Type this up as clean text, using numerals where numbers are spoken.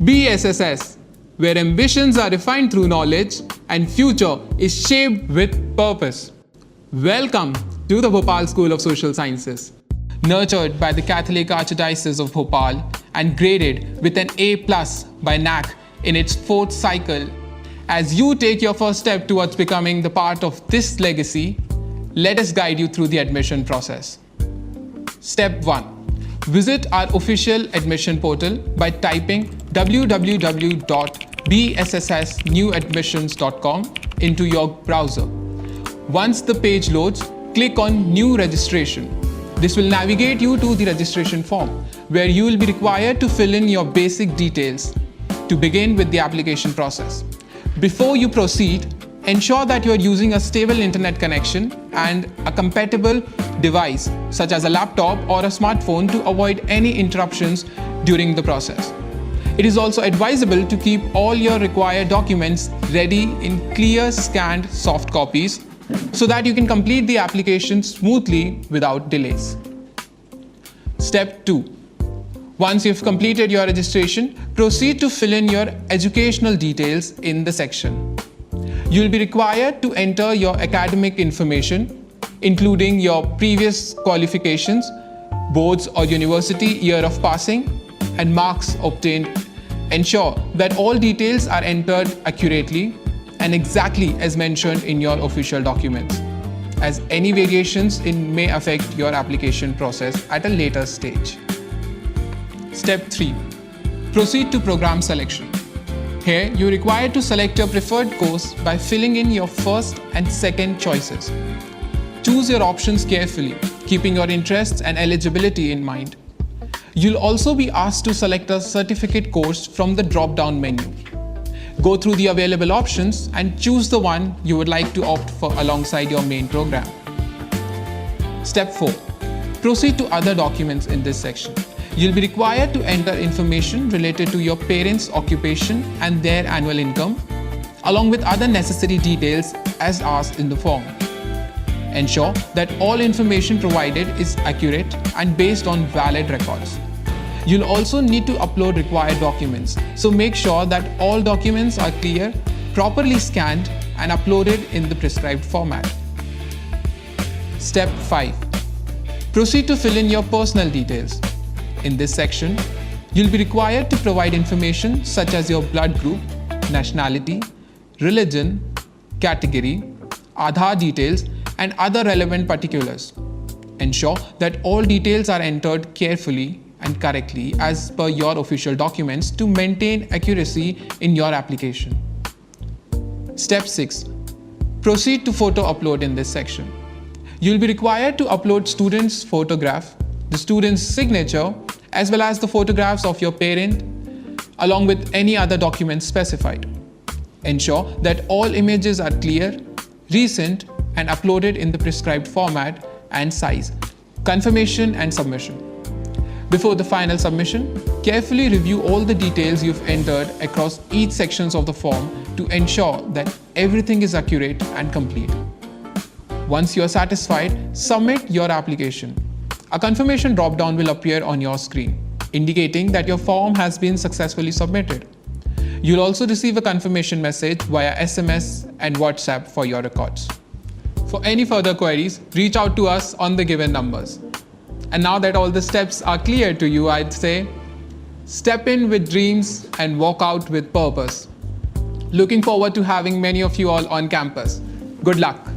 BSSS, where ambitions are refined through knowledge and future is shaped with purpose. Welcome to the Bhopal School of Social Sciences. Nurtured by the Catholic Archdiocese of Bhopal and graded with an A+ by NAAC in its 4th cycle, as you take your first step towards becoming the part of this legacy, let us guide you through the admission process. Step 1. Visit our official admission portal by typing www.bsssnewadmissions.com into your browser. Once the page loads, click on New Registration. This will navigate you to the registration form, where you will be required to fill in your basic details to begin with the application process. Before you proceed, ensure that you are using a stable internet connection and a compatible device such as a laptop or a smartphone to avoid any interruptions during the process. It is also advisable to keep all your required documents ready in clear scanned soft copies so that you can complete the application smoothly without delays. Step 2. Once you've completed your registration, proceed to fill in your educational details in the section. You'll be required to enter your academic information, including your previous qualifications, boards or university year of passing, and marks obtained. Ensure that all details are entered accurately and exactly as mentioned in your official documents, as any variations may affect your application process at a later stage. Step 3. Proceed to program selection. Here, you're required to select your preferred course by filling in your first and second choices. Choose your options carefully, keeping your interests and eligibility in mind. You'll also be asked to select a certificate course from the drop-down menu. Go through the available options and choose the one you would like to opt for alongside your main program. Step 4. Proceed to other documents in this section. You'll be required to enter information related to your parents' occupation and their annual income, along with other necessary details as asked in the form. Ensure that all information provided is accurate and based on valid records. You'll also need to upload required documents, so make sure that all documents are clear, properly scanned, and uploaded in the prescribed format. Step 5. Proceed to fill in your personal details. In this section, you'll be required to provide information such as your blood group, nationality, religion, category, Aadhaar details, and other relevant particulars. Ensure that all details are entered carefully and correctly as per your official documents to maintain accuracy in your application. Step 6. Proceed to photo upload in this section. You'll be required to upload student's photograph, the student's signature, as well as the photographs of your parent, along with any other documents specified. Ensure that all images are clear, recent, and uploaded in the prescribed format and size. Confirmation and submission. Before the final submission, carefully review all the details you've entered across each sections of the form to ensure that everything is accurate and complete. Once you are satisfied, submit your application. A confirmation drop-down will appear on your screen, indicating that your form has been successfully submitted. You'll also receive a confirmation message via SMS and WhatsApp for your records. For any further queries, reach out to us on the given numbers. And now that all the steps are clear to you, I'd say, step in with dreams and walk out with purpose. Looking forward to having many of you all on campus. Good luck.